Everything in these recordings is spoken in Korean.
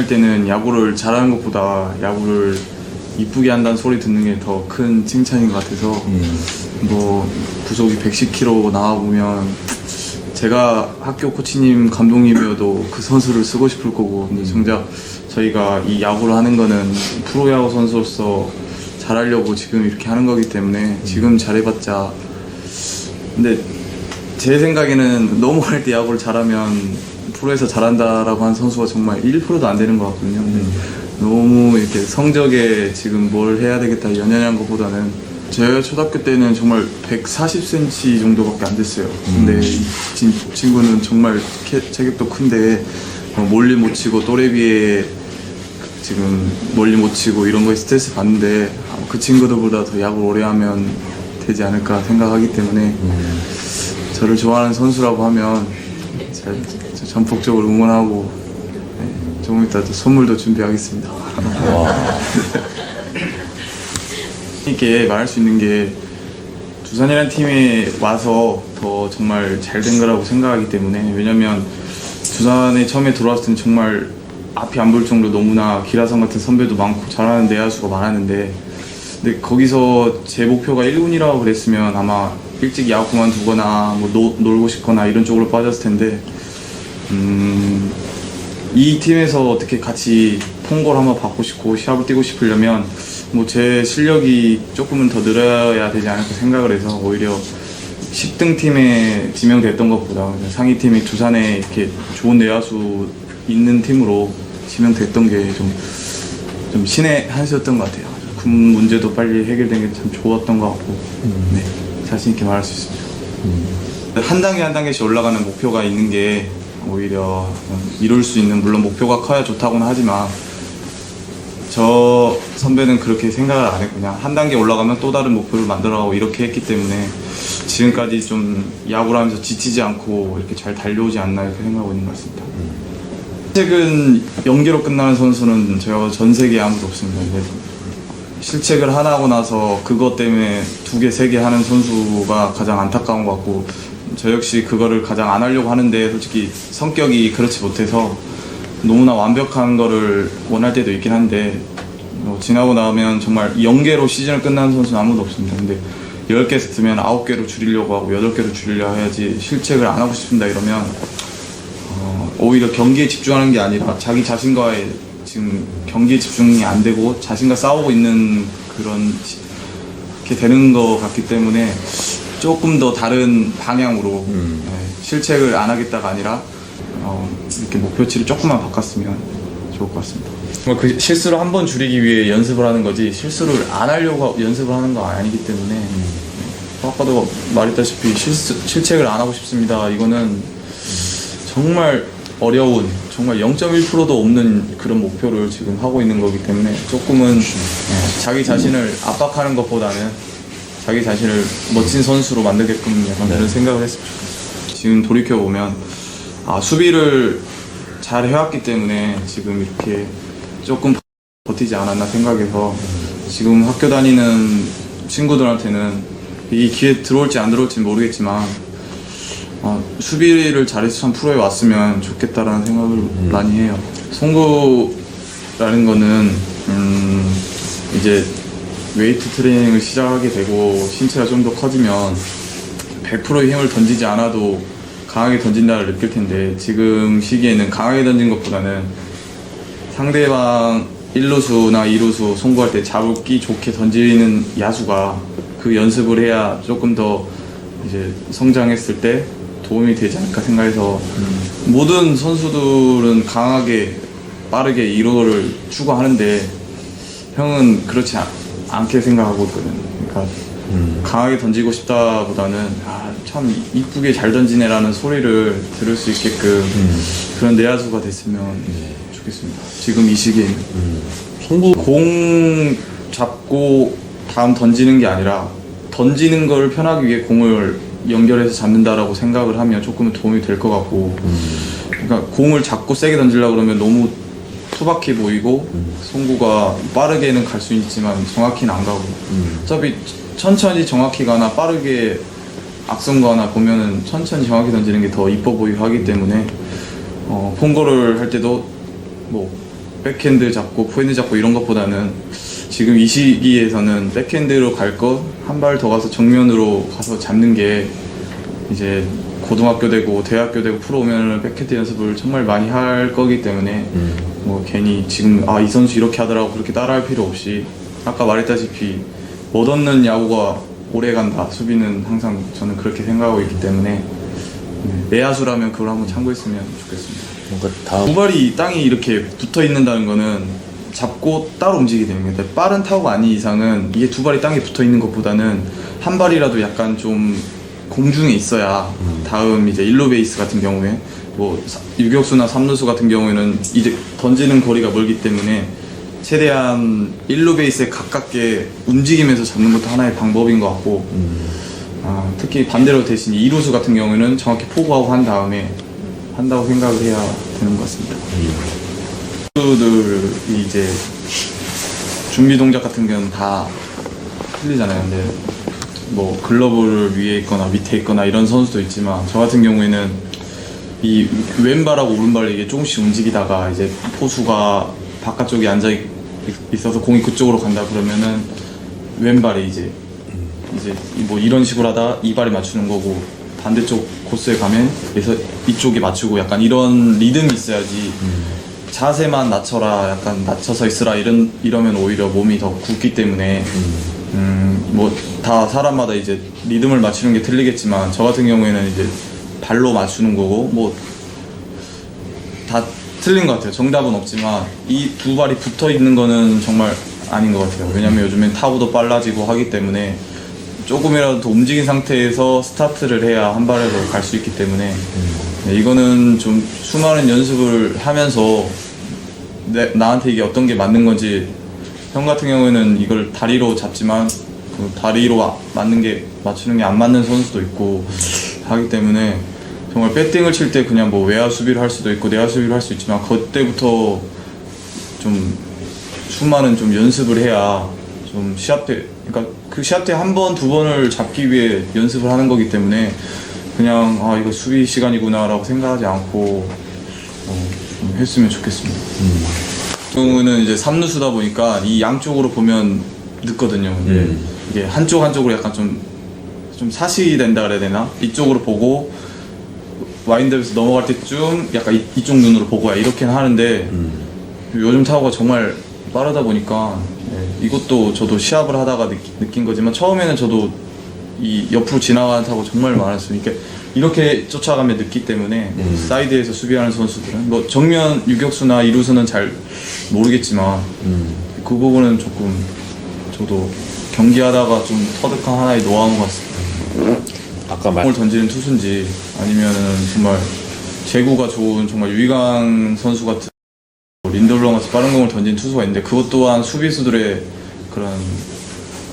때는 야구를 잘하는 것보다 야구를 이쁘게 한다는 소리 듣는 게 더 큰 칭찬인 것 같아서 뭐 구속이 110km 나와보면 제가 학교 코치님 감독님이어도 그 선수를 쓰고 싶을 거고 근데 정작 저희가 이 야구를 하는 거는 프로야구 선수로서 잘하려고 지금 이렇게 하는 거기 때문에 지금 잘해봤자 근데 제 생각에는 너무 할 때 야구를 잘하면 프로에서 잘한다라고 하는 선수가 정말 1%도 안 되는 것 같거든요. 근데 너무 이렇게 성적에 지금 뭘 해야 되겠다 연연한 것보다는 제가 초등학교 때는 정말 140cm 정도밖에 안 됐어요. 근데 이 친구는 정말 체격도 큰데 멀리 못 치고 또래 비해 지금 멀리 못 치고 이런 거에 스트레스 받는데 그 친구들보다 더 야구를 오래 하면 되지 않을까 생각하기 때문에 저를 좋아하는 선수라고 하면 제가 전폭적으로 응원하고 조금 이따 또 선물도 준비하겠습니다. 이렇게 말할 수 있는 게 두산이라는 팀에 와서 더 정말 잘 된 거라고 생각하기 때문에 왜냐면 두산에 처음에 들어왔을 때는 정말 앞이 안 보일 정도로 너무나 기라성 같은 선배도 많고 잘하는 내야수가 많았는데 근데 거기서 제 목표가 1군이라고 그랬으면 아마 일찍 야구 그만두거나 뭐 놀고 싶거나 이런 쪽으로 빠졌을 텐데 이 팀에서 어떻게 같이 통고를 한번 받고 싶고 시합을 뛰고 싶으려면 뭐 제 실력이 조금은 더 늘어야 되지 않을까 생각을 해서 오히려 10등 팀에 지명됐던 것보다 상위 팀이 두산에 이렇게 좋은 내야수 있는 팀으로 지명됐던 게 좀 신의 한 수였던 것 같아요. 군 문제도 빨리 해결된 게 참 좋았던 것 같고 네, 자신 있게 말할 수 있습니다. 한 단계 한 단계씩 올라가는 목표가 있는 게 오히려 이룰 수 있는 물론 목표가 커야 좋다고는 하지만 저 선배는 그렇게 생각을 안 했고 그냥 한 단계 올라가면 또 다른 목표를 만들어가고 이렇게 했기 때문에 지금까지 좀 야구를 하면서 지치지 않고 이렇게 잘 달려오지 않나 이렇게 생각하고 있는 것 같습니다. 실책은 연계로 끝나는 선수는 제가 전 세계에 아무도 없습니다. 실책을 하나 하고 나서 그것 때문에 2개, 3개 하는 선수가 가장 안타까운 것 같고 저 역시 그거를 가장 안 하려고 하는데 솔직히 성격이 그렇지 못해서 너무나 완벽한 거를 원할 때도 있긴 한데 지나고 나면 정말 연계로 시즌을 끝나는 선수는 아무도 없습니다. 근데 10개 했으면 9개로 줄이려고 하고 8개로 줄이려 해야지 실책을 안 하고 싶습니다 이러면 오히려 경기에 집중하는 게 아니라 자기 자신과의 지금 경기에 집중이 안 되고 자신과 싸우고 있는 그런 게 되는 것 같기 때문에 조금 더 다른 방향으로 실책을 안 하겠다가 아니라 이렇게 목표치를 조금만 바꿨으면 좋을 것 같습니다. 그 실수를 한 번 줄이기 위해 연습을 하는 거지 실수를 안 하려고 연습을 하는 거 아니기 때문에 아까도 말했다시피 실책을 안 하고 싶습니다. 이거는 정말 어려운 정말 0.1%도 없는 그런 목표를 지금 하고 있는 거기 때문에 조금은 자기 자신을 압박하는 것보다는 자기 자신을 멋진 선수로 만들게끔 약간 그런 생각을 했습니다. 지금 돌이켜보면 수비를 잘 해왔기 때문에 지금 이렇게 조금 버티지 않았나 생각해서 지금 학교 다니는 친구들한테는 이 기회 들어올지 안 들어올지 모르겠지만 수비를 잘해서 참 프로에 왔으면 좋겠다라는 생각을 많이 해요. 송구라는 거는 이제 웨이트 트레이닝을 시작하게 되고 신체가 좀 더 커지면 100%의 힘을 던지지 않아도 강하게 던진다를 느낄 텐데 지금 시기에는 강하게 던진 것보다는 상대방 1루수나 2루수 송구할 때 잡기 좋게 던지는 야수가 그 연습을 해야 조금 더 이제 성장했을 때 도움이 되지 않을까 생각해서 모든 선수들은 강하게 빠르게 2루를 추구하는데 형은 그렇지 않게 생각하고 있거든. 그러니까 강하게 던지고 싶다보다는 참 이쁘게 잘 던지네라는 소리를 들을 수 있게끔 그런 내야수가 됐으면 좋겠습니다. 지금 이 시기에는 공 잡고 다음 던지는 게 아니라 던지는 걸 편하기 위해 공을 연결해서 잡는다라고 생각을 하면 조금은 도움이 될 것 같고 그러니까 공을 잡고 세게 던지려고 그러면 너무 투박해 보이고 송구가 빠르게는 갈 수 있지만 정확히는 안 가고 어차피 천천히 정확히 가나 빠르게 악성 가나 보면은 천천히 정확히 던지는 게 더 이뻐 보이고 하기 때문에 폰거를 할 때도 뭐 백핸드 잡고 포핸드 잡고 이런 것보다는 지금 이 시기에서는 백핸드로 갈 거 한 발 더 가서 정면으로 가서 잡는 게 이제 고등학교 되고 대학교 되고 프로 오면은 백핸드 연습을 정말 많이 할 거기 때문에 뭐 괜히 지금 아 이 선수 이렇게 하더라고 그렇게 따라할 필요 없이 아까 말했다시피 못 얻는 야구가 오래 간다. 수비는 항상 저는 그렇게 생각하고 있기 때문에 내야수라면 그걸 한번 참고했으면 좋겠습니다. 뭔가 다음 두 발이 땅에 이렇게 붙어 있는다는 거는 잡고 따로 움직이게 되는 거예요. 빠른 타구가 아닌 이상은 이게 두 발이 땅에 붙어 있는 것보다는 한 발이라도 약간 좀 공중에 있어야 다음 이제 일루 베이스 같은 경우에 뭐 유격수나 삼루수 같은 경우에는 이제 던지는 거리가 멀기 때문에 최대한 일루 베이스에 가깝게 움직이면서 잡는 것도 하나의 방법인 것 같고 특히 반대로 대신 이루수 같은 경우에는 정확히 포구하고 한 다음에 한다고 생각을 해야 되는 것 같습니다. 선수들이 이제 준비 동작 같은 경우는 다 틀리잖아요. 근데 뭐 글러브를 위에 있거나 밑에 있거나 이런 선수도 있지만 저 같은 경우에는 이 왼발하고 오른발 이게 조금씩 움직이다가 이제 포수가 바깥쪽에 앉아 있어서 공이 그쪽으로 간다 그러면은 왼발이 이제 뭐 이런 식으로 하다 이 발이 맞추는 거고 반대쪽 코스에 가면 그래서 이쪽에 맞추고 약간 이런 리듬이 있어야지 자세만 낮춰라 약간 낮춰서 있으라 이러면 오히려 몸이 더 굳기 때문에 뭐 다 사람마다 이제 리듬을 맞추는 게 틀리겠지만 저 같은 경우에는 이제 발로 맞추는 거고 뭐 다 틀린 것 같아요. 정답은 없지만 이 두 발이 붙어 있는 거는 정말 아닌 것 같아요. 왜냐면 요즘엔 타구도 빨라지고 하기 때문에 조금이라도 더 움직인 상태에서 스타트를 해야 한 발에도 갈 수 있기 때문에 이거는 좀 수많은 연습을 하면서 나한테 이게 어떤 게 맞는 건지 형 같은 경우에는 이걸 다리로 잡지만 그 다리로 맞추는 게 안 맞는 선수도 있고 하기 때문에 정말 배팅을 칠 때 그냥 뭐 외야 수비를 할 수도 있고 내야 수비를 할 수 있지만 그때부터 좀 수많은 좀 연습을 해야 좀 시합 때 그러니까 그 시합 때 한 번, 두 번을 잡기 위해 연습을 하는 거기 때문에 그냥 아 이거 수비 시간이구나라고 생각하지 않고 좀 했으면 좋겠습니다. 경우는 이제 삼루수다 보니까 이 양쪽으로 보면 늦거든요. 이게 한쪽으로 약간 좀 사시 된다 그래야 되나? 이쪽으로 보고 와인드에서 넘어갈 때쯤 약간 이쪽 눈으로 보고 이렇게는 하는데 요즘 타구가 정말 빠르다 보니까 이것도 저도 시합을 하다가 느낀 거지만 처음에는 저도 이 옆으로 지나가는 타구 정말 많았어요. 이렇게 쫓아가면 늦기 때문에 사이드에서 수비하는 선수들은 뭐 정면 유격수나 이루수는 잘 모르겠지만 그 부분은 조금 저도 경기하다가 좀 터득한 하나의 노하우인 것 같습니다. 아까 공을 던지는 투수인지 아니면은 정말 제구가 좋은 정말 유희강 선수 같은 린더블럼 같은 빠른 공을 던진 투수가 있는데 그것 또한 수비수들의 그런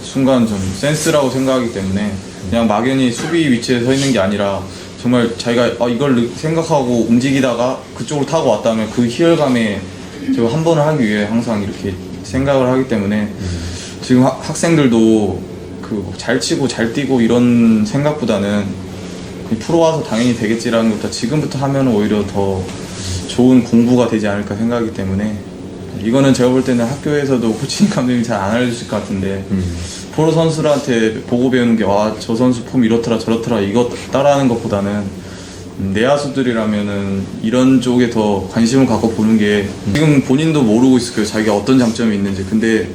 순간 좀 센스라고 생각하기 때문에 그냥 막연히 수비 위치에 서 있는 게 아니라 정말 자기가 이걸 생각하고 움직이다가 그쪽으로 타고 왔다면 그 희열감에 제가 한 번을 하기 위해 항상 이렇게 생각을 하기 때문에 지금 학생들도 잘 치고 잘 뛰고 이런 생각보다는 프로 와서 당연히 되겠지라는 것보다 지금부터 하면 오히려 더 좋은 공부가 되지 않을까 생각하기 때문에 이거는 제가 볼 때는 학교에서도 코치님 감독님이 잘 안 알려주실 것 같은데 프로 선수들한테 보고 배우는 게 와 저 선수 폼 이렇더라 저렇더라 이거 따라하는 것보다는 내야수들이라면은 이런 쪽에 더 관심을 갖고 보는 게 지금 본인도 모르고 있을 거예요. 자기가 어떤 장점이 있는지. 근데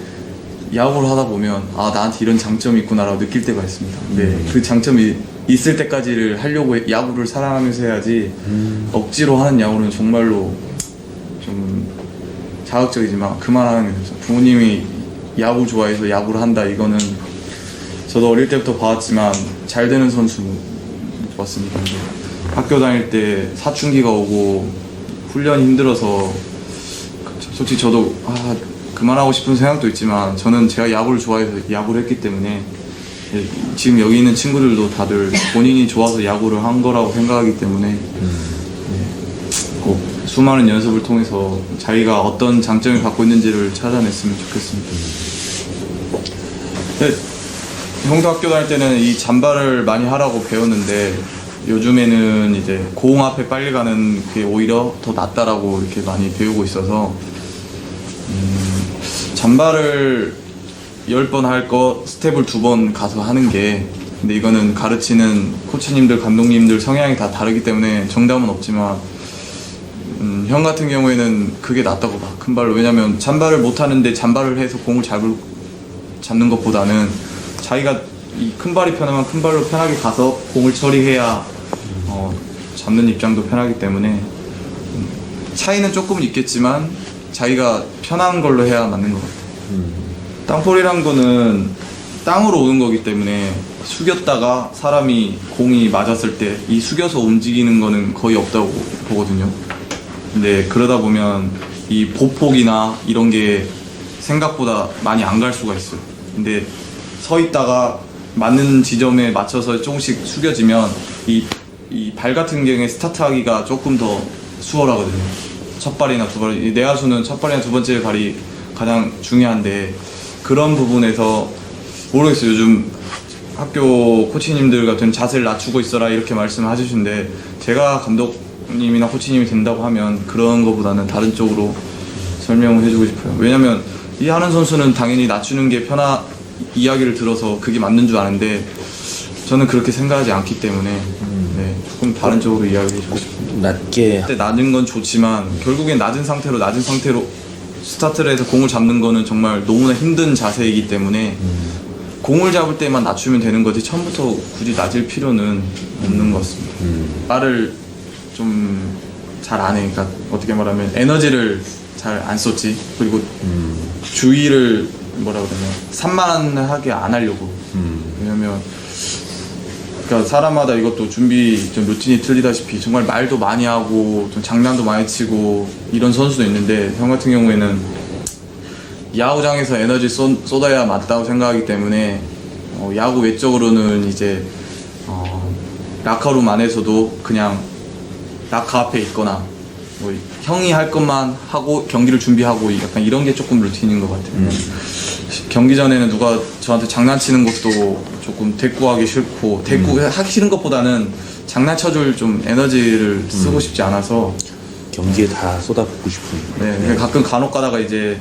야구를 하다 보면 나한테 이런 장점이 있구나라고 느낄 때가 있습니다. 근데 그 장점이 있을 때까지를 하려고 야구를 사랑하면서 해야지 억지로 하는 야구는 정말로 좀 자극적이지만 그만하는 게 좋죠. 부모님이 야구 좋아해서 야구를 한다 이거는 저도 어릴 때부터 봐왔지만 잘 되는 선수 봤습니다. 학교 다닐 때 사춘기가 오고 훈련이 힘들어서 솔직히 저도 그만하고 싶은 생각도 있지만 저는 제가 야구를 좋아해서 야구를 했기 때문에 지금 여기 있는 친구들도 다들 본인이 좋아서 야구를 한 거라고 생각하기 때문에 꼭 수많은 연습을 통해서 자기가 어떤 장점을 갖고 있는지를 찾아냈으면 좋겠습니다. 형도 학교 다닐 때는 이 잠발을 많이 하라고 배웠는데 요즘에는 이제 공 앞에 빨리 가는 게 오히려 더 낫다라고 이렇게 많이 배우고 있어서 잔발을 10번 할 거 스텝을 2번 가서 하는 게, 근데 이거는 가르치는 코치님들, 감독님들 성향이 다 다르기 때문에 정답은 없지만 형 같은 경우에는 그게 낫다고 봐, 큰 발로. 왜냐면 잔발을 못 하는데 잔발을 해서 공을 잡는 것보다는 자기가 이 큰 발이 편하면 큰 발로 편하게 가서 공을 처리해야 잡는 입장도 편하기 때문에 차이는 조금은 있겠지만 자기가 편한 걸로 해야 맞는 것 같아요. 땅볼이란 거는 땅으로 오는 거기 때문에 숙였다가 사람이 공이 맞았을 때 이 숙여서 움직이는 거는 거의 없다고 보거든요. 근데 그러다 보면 이 보폭이나 이런 게 생각보다 많이 안 갈 수가 있어요. 근데 서 있다가 맞는 지점에 맞춰서 조금씩 숙여지면 이 발 같은 경우에 스타트하기가 조금 더 수월하거든요. 첫 발이나 두 발, 이 내야수는 첫 발이나 두 번째 발이 가장 중요한데, 그런 부분에서 모르겠어요. 요즘 학교 코치님들 같은 자세를 낮추고 있어라 이렇게 말씀을 해주시는데, 제가 감독님이나 코치님이 된다고 하면 그런 거보다는 다른 쪽으로 설명을 해주고 싶어요. 왜냐면 이 하는 선수는 당연히 낮추는 게 이야기를 들어서 그게 맞는 줄 아는데 저는 그렇게 생각하지 않기 때문에 네, 조금 다른 쪽으로 이야기해 주고 싶습니다. 낮게 낮은 건 좋지만 결국엔 낮은 상태로 스타트를 해서 공을 잡는 거는 정말 너무나 힘든 자세이기 때문에 공을 잡을 때만 낮추면 되는 거지 처음부터 굳이 낮을 필요는 없는 것 같습니다. 발을 좀 잘 안 해. 그러니까 어떻게 말하면 에너지를 잘 안 썼지. 그리고 주의를 뭐라고 그러냐, 산만하게 안 하려고. 왜냐면 그러니까 사람마다 이것도 준비 좀 루틴이 틀리다시피 정말 말도 많이 하고 좀 장난도 많이 치고 이런 선수도 있는데, 형 같은 경우에는 야구장에서 에너지 쏟아야 맞다고 생각하기 때문에 야구 외적으로는 이제 라커룸 안에서도 그냥 라커 앞에 있거나 뭐 형이 할 것만 하고 경기를 준비하고 약간 이런 게 조금 루틴인 것 같아요. 경기 전에는 누가 저한테 장난치는 것도 조금 대꾸하기 싫고, 하기 싫은 것보다는 장난쳐줄 좀 에너지를 쓰고 싶지 않아서 경기에 다 쏟아붓고 싶은. 네, 가끔 간혹 가다가 이제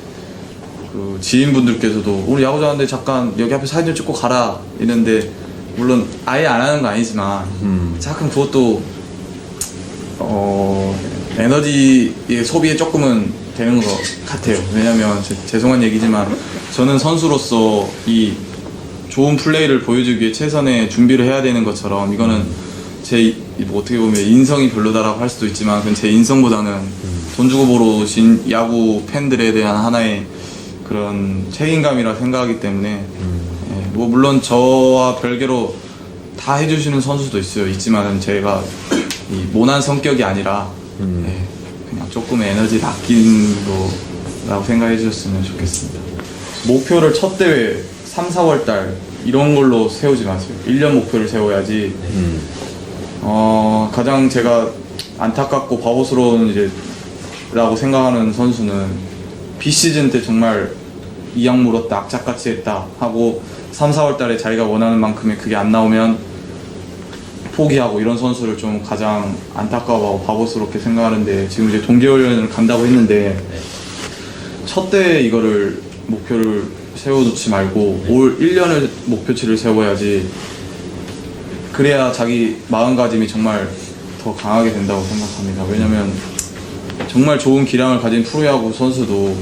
그 지인분들께서도 오늘 야구 자는데 잠깐 여기 앞에 사진 좀 찍고 가라 이랬는데, 물론 아예 안 하는 건 아니지만 잠깐 그것도 에너지의 소비에 조금은 되는 것 같아요. 왜냐면 죄송한 얘기지만 저는 선수로서 이 좋은 플레이를 보여주기 위해 최선의 준비를 해야 되는 것처럼, 이거는 제 뭐 어떻게 보면 인성이 별로다라고 할 수도 있지만 그건 제 인성보다는 돈 주고 보러 오신 야구 팬들에 대한 하나의 그런 책임감이라 생각하기 때문에 뭐 물론 저와 별개로 다 해주시는 선수도 있지만은 제가 이 모난 성격이 아니라 그냥 조금의 에너지 아끼는 거라고 생각해 주셨으면 좋겠습니다. 목표를 첫 대회 3, 4월 달 이런 걸로 세우지 마세요. 1년 목표를 세워야지. 가장 제가 안타깝고 바보스러운 라고 생각하는 선수는 비시즌 때 정말 이악 물었다, 악착같이 했다 하고 3, 4월 달에 자기가 원하는 만큼의 그게 안 나오면 포기하고, 이런 선수를 좀 가장 안타까워하고 바보스럽게 생각하는데, 지금 이제 동계훈련을 간다고 했는데 첫 대회 이거를 목표를 세워놓지 말고 올 1년을 목표치를 세워야지. 그래야 자기 마음가짐이 정말 더 강하게 된다고 생각합니다. 왜냐면 정말 좋은 기량을 가진 프로야구 선수도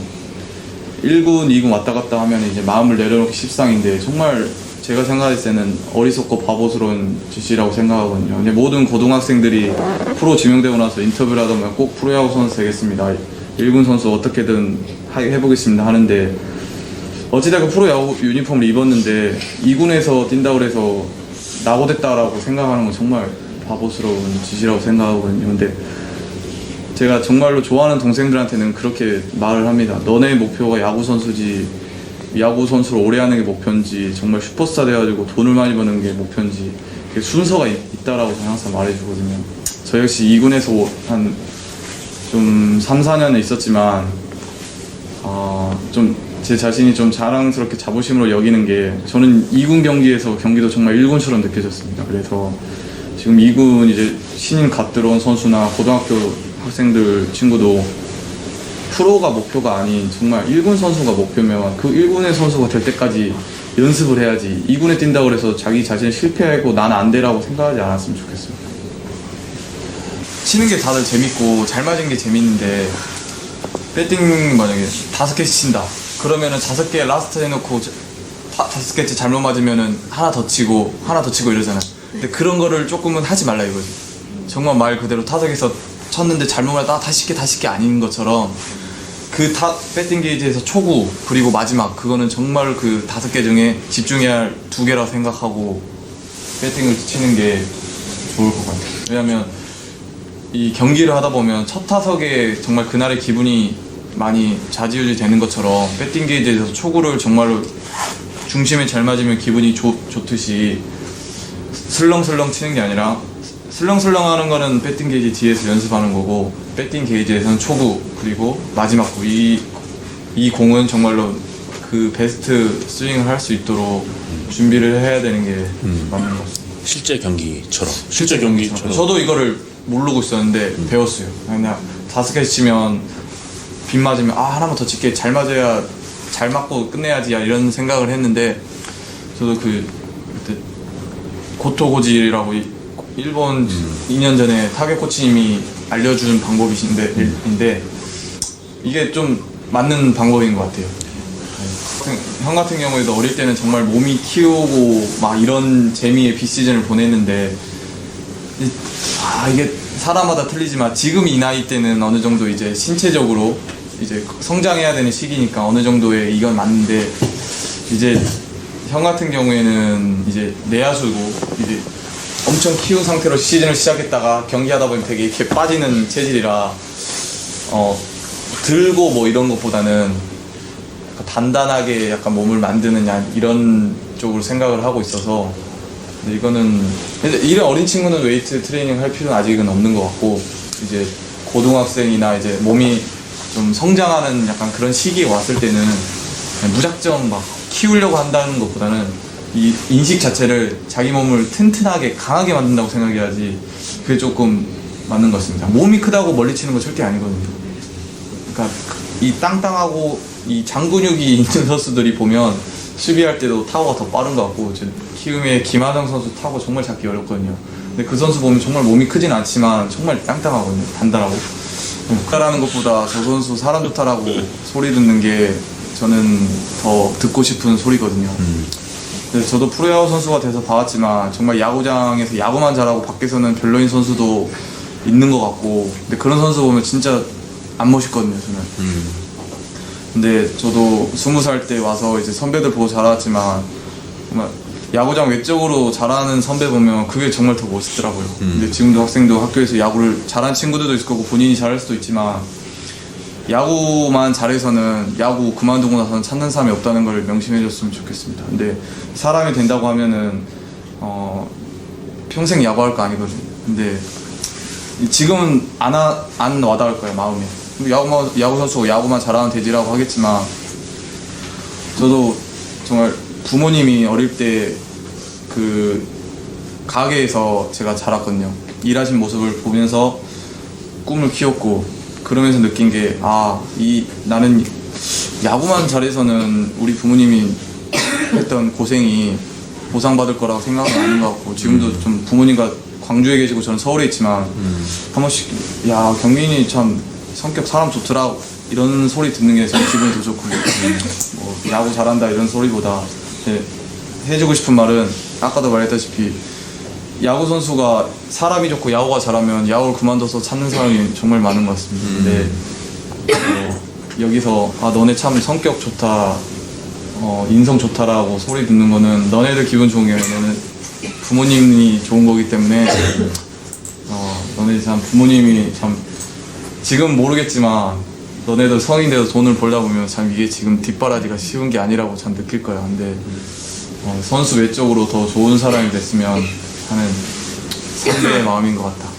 1군, 2군 왔다 갔다 하면 이제 마음을 내려놓기 십상인데, 정말 제가 생각했을 때는 어리석고 바보스러운 짓이라고 생각하거든요. 근데 모든 고등학생들이 프로 지명되고 나서 인터뷰를 하다 보면 꼭 프로야구 선수 되겠습니다, 1군 선수 어떻게든 해보겠습니다 하는데, 어찌됐건 프로야구 유니폼을 입었는데 2군에서 뛴다고 해서 낙오됐다라고 생각하는 건 정말 바보스러운 짓이라고 생각하거든요. 근데 제가 정말로 좋아하는 동생들한테는 그렇게 말을 합니다. 너네 목표가 야구 선수지, 야구 선수를 오래 하는 게 목표인지, 정말 슈퍼스타 돼가지고 돈을 많이 버는 게 목표인지, 순서가 있다라고 저는 항상 말해주거든요. 저 역시 2군에서 한 좀 3, 4년은 있었지만 좀 제 자신이 좀 자랑스럽게 자부심으로 여기는 게, 저는 2군 경기에서 경기도 정말 1군처럼 느껴졌습니다. 그래서 지금 2군 이제 신인 갓 들어온 선수나 고등학교 학생들 친구도 프로가 목표가 아닌 정말 1군 선수가 목표면 그 1군의 선수가 될 때까지 연습을 해야지 2군에 뛴다고 해서 자기 자신을 실패하고 난 안 되라고 생각하지 않았으면 좋겠어요. 치는 게 다들 재밌고 잘 맞은 게 재밌는데 배팅 만약에 5개 친다 그러면은 5개 라스트 해놓고 5개째 잘못 맞으면은 하나 더 치고 이러잖아요. 근데 그런 거를 조금은 하지 말라 이거지. 정말 말 그대로 타석에서 쳤는데 잘못 맞다 다시 게 아닌 것처럼 그 배팅 게이지에서 초구 그리고 마지막 그거는 정말 그 5개 중에 집중해야 할 2개라고 생각하고 배팅을 치는 게 좋을 것 같아요. 왜냐면 이 경기를 하다 보면 첫 타석에 정말 그날의 기분이 많이 좌지우지 되는 것처럼 배팅 게이지에서 초구를 정말로 중심에 잘 맞으면 기분이 좋듯이 슬렁슬렁 치는 게 아니라 슬렁슬렁 하는 거는 배팅 게이지 뒤에서 연습하는 거고 배팅 게이지에서는 초구 그리고 마지막 구 이 공은 정말로 그 베스트 스윙을 할 수 있도록 준비를 해야 되는 게 맞는 것 같습니다. 실제 경기처럼. 저도 이거를 모르고 있었는데 배웠어요. 그냥 5개 치면 빗 맞으면 하나만 더 칠게 잘 맞아야 잘 맞고 끝내야지 이런 생각을 했는데 저도 그때 고토고지라고 일본 2년 전에 타격 코치님이 알려준 방법이신데 이게 좀 맞는 방법인 것 같아요. 형 같은 경우에도 어릴 때는 정말 몸이 키우고 막 이런 재미의 비시즌을 보냈는데 이게 사람마다 틀리지만 지금 이 나이 때는 어느 정도 이제 신체적으로 이제 성장해야 되는 시기니까 어느 정도의 이건 맞는데 이제 형 같은 경우에는 이제 내야수고 이제 엄청 키운 상태로 시즌을 시작했다가 경기하다 보면 되게 이렇게 빠지는 체질이라 들고 뭐 이런 것보다는 단단하게 약간 몸을 만드는 이런 쪽으로 생각을 하고 있어서 근데 이거는 이런 어린 친구는 웨이트 트레이닝 할 필요는 아직은 없는 것 같고 이제 고등학생이나 이제 몸이 좀 성장하는 약간 그런 시기에 왔을 때는 그냥 무작정 막 키우려고 한다는 것보다는 이 인식 자체를 자기 몸을 튼튼하게 강하게 만든다고 생각해야지 그게 조금 맞는 것 같습니다. 몸이 크다고 멀리 치는 건 절대 아니거든요. 그러니까 이 땅땅하고 이 장근육이 있는 선수들이 보면 수비할 때도 타구가 더 빠른 것 같고 키움의 김하정 선수 타구 정말 잡기 어렵거든요. 근데 그 선수 보면 정말 몸이 크진 않지만 정말 땅땅하거든요. 단단하고 좋다라는 것보다 저 선수 사람 좋다라고 소리 듣는 게 저는 더 듣고 싶은 소리거든요. 그래서 저도 프로야구 선수가 돼서 봐왔지만 정말 야구장에서 야구만 잘하고 밖에서는 별로인 선수도 있는 것 같고 근데 그런 선수 보면 진짜 안 멋있거든요 저는. 근데 저도 20살 때 와서 이제 선배들 보고 자랐지만 정말 야구장 외적으로 잘하는 선배 보면 그게 정말 더 멋있더라고요. 근데 지금도 학생도 학교에서 야구를 잘하는 친구들도 있을 거고 본인이 잘할 수도 있지만 야구만 잘해서는 야구 그만두고 나서는 찾는 사람이 없다는 걸 명심해 줬으면 좋겠습니다. 근데 사람이 된다고 하면은 평생 야구할 거 아니거든요. 근데 지금은 안 와닿을 거예요 마음에. 야구 선수고 야구만 잘하면 되지라고 하겠지만 저도 정말 부모님이 어릴 때 그 가게에서 제가 자랐거든요. 일하신 모습을 보면서 꿈을 키웠고 그러면서 느낀 게 나는 야구만 잘해서는 우리 부모님이 했던 고생이 보상받을 거라고 생각은 아닌 것 같고 지금도 좀 부모님과 광주에 계시고 저는 서울에 있지만 한 번씩 경민이 참 성격 사람 좋더라 이런 소리 듣는 게 참 기분이 더 좋고 뭐 야구 잘한다 이런 소리보다 해주고 싶은 말은 아까도 말했다시피 야구 선수가 사람이 좋고 야구가 잘하면 야구를 그만둬서 찾는 사람이 정말 많은 것 같습니다. 근데 여기서 너네 참 성격 좋다 인성 좋다라고 소리 듣는 거는 너네들 기분 좋은 게 아니라 너는 부모님이 좋은 거기 때문에 너네 참 부모님이 참 지금 모르겠지만 너네들 성인 돼서 돈을 벌다 보면 참 이게 지금 뒷바라지가 쉬운 게 아니라고 참 느낄 거야. 근데 선수 외적으로 더 좋은 사람이 됐으면 하는 선배의 마음인 것 같다.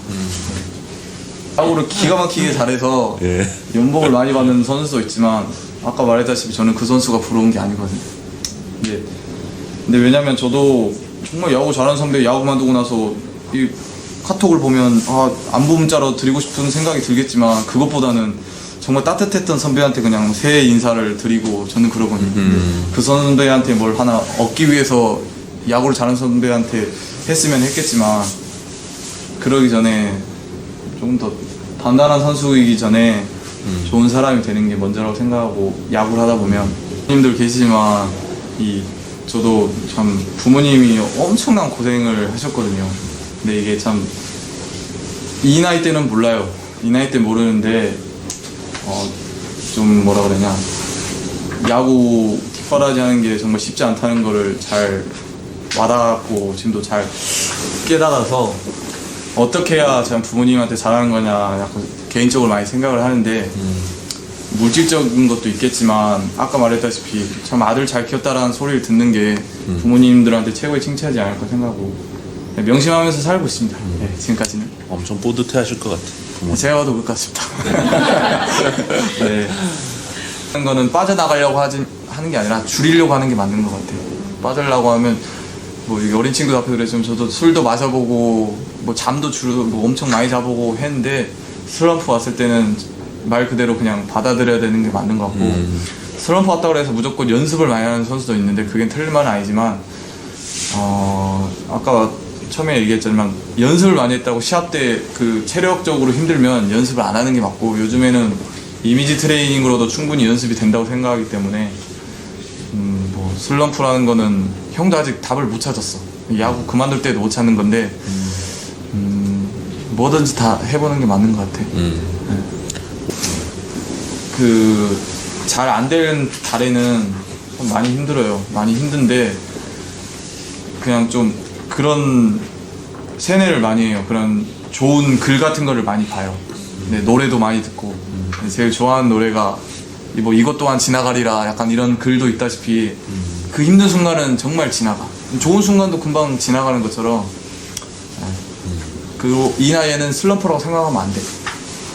야구를 기가 막히게 잘해서 연봉을 많이 받는 선수도 있지만 아까 말했다시피 저는 그 선수가 부러운 게 아니거든요. 근데 왜냐면 저도 정말 야구 잘하는 선배 야구 그만두고 나서 이 카톡을 보면 안부 문자로 드리고 싶은 생각이 들겠지만 그것보다는 정말 따뜻했던 선배한테 그냥 새해 인사를 드리고 저는 그러거든요. 그 선배한테 뭘 하나 얻기 위해서 야구를 잘하는 선배한테 했으면 했겠지만 그러기 전에 조금 더 단단한 선수이기 전에 좋은 사람이 되는 게 먼저라고 생각하고 야구를 하다 보면 부모님들 계시지만 저도 참 부모님이 엄청난 고생을 하셨거든요. 근데 이게 참 이 나이 때는 몰라요. 이 나이 때 모르는데 좀 뭐라 그러냐 야구 뒷바라지 하는 게 정말 쉽지 않다는 거를 잘 와닿았고 지금도 잘 깨달아서 어떻게 해야 참 부모님한테 잘하는 거냐 약간 개인적으로 많이 생각을 하는데 물질적인 것도 있겠지만 아까 말했다시피 참 아들 잘 키웠다라는 소리를 듣는 게 부모님들한테 최고의 칭찬이지 않을까 생각하고 명심하면서 살고 있습니다. 네, 지금까지는. 엄청 뿌듯해 하실 것 같아. 제가 봐도 그럴 것 같습니다. 네. 하는 거는 빠져나가려고 하는 게 아니라 줄이려고 하는 게 맞는 것 같아요. 빠져나가려고 하면 뭐 어린 친구들 앞에서 그랬지만 저도 술도 마셔보고 뭐 잠도 뭐 엄청 많이 자보고 했는데 슬럼프 왔을 때는 말 그대로 그냥 받아들여야 되는 게 맞는 것 같고 슬럼프 왔다고 해서 무조건 연습을 많이 하는 선수도 있는데 그게 틀린 말은 아니지만 아까 처음에 얘기했지만 연습을 많이 했다고 시합 때 그 체력적으로 힘들면 연습을 안 하는 게 맞고 요즘에는 이미지 트레이닝으로도 충분히 연습이 된다고 생각하기 때문에 뭐 슬럼프라는 거는 형도 아직 답을 못 찾았어. 야구 그만둘 때도 못 찾는 건데 뭐든지 다 해보는 게 맞는 것 같아. 그 잘 안 되는 달에는 좀 많이 힘들어요. 많이 힘든데 그냥 좀 그런 세뇌를 많이 해요. 그런 좋은 글 같은 거를 많이 봐요. 네, 노래도 많이 듣고 제일 좋아하는 노래가 뭐 이것 또한 지나가리라 약간 이런 글도 있다시피 그 힘든 순간은 정말 지나가. 좋은 순간도 금방 지나가는 것처럼 그리고 이 나이에는 슬럼프라고 생각하면 안 돼.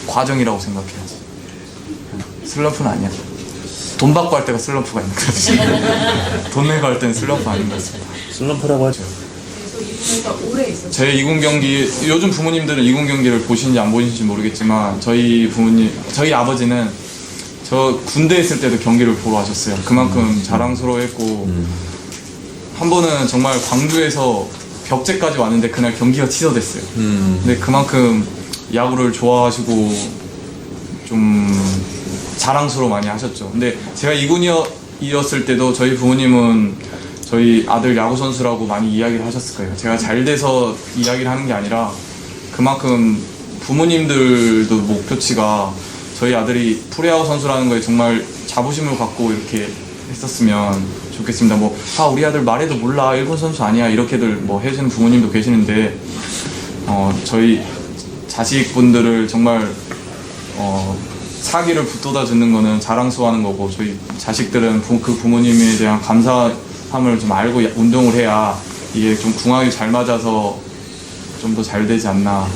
과정이라고 생각해야지. 슬럼프는 아니야. 돈 받고 할 때가 슬럼프가 있는 거지. 돈 내고 할 때는 슬럼프 아닌 것 같습니다. 슬럼프라고 하죠. 오래 있었어요. 제 이군 경기 요즘 부모님들은 이군 경기를 보시는지 안 보시는지 모르겠지만 저희 아버지는 저 군대 있을 때도 경기를 보러 하셨어요. 그만큼 자랑스러워했고 한 번은 정말 광주에서 벽제까지 왔는데 그날 경기가 취소됐어요. 근데 그만큼 야구를 좋아하시고 좀 자랑스러워 많이 하셨죠. 근데 제가 이군이었을 때도 저희 부모님은 저희 아들 야구 선수라고 많이 이야기를 하셨을 거예요. 제가 잘 돼서 이야기를 하는 게 아니라 그만큼 부모님들도 목표치가 저희 아들이 프로야구 선수라는 거에 정말 자부심을 갖고 이렇게 했었으면 좋겠습니다. 뭐 우리 아들 말해도 몰라 1군 선수 아니야 이렇게들 뭐 해주는 부모님도 계시는데 저희 자식분들을 정말 사기를 붙돋아 주는 거는 자랑스러워하는 거고 저희 자식들은 그 부모님에 대한 감사함을 좀 알고 운동을 해야 이게 좀 궁합이 잘 맞아서 좀 더 잘 되지 않나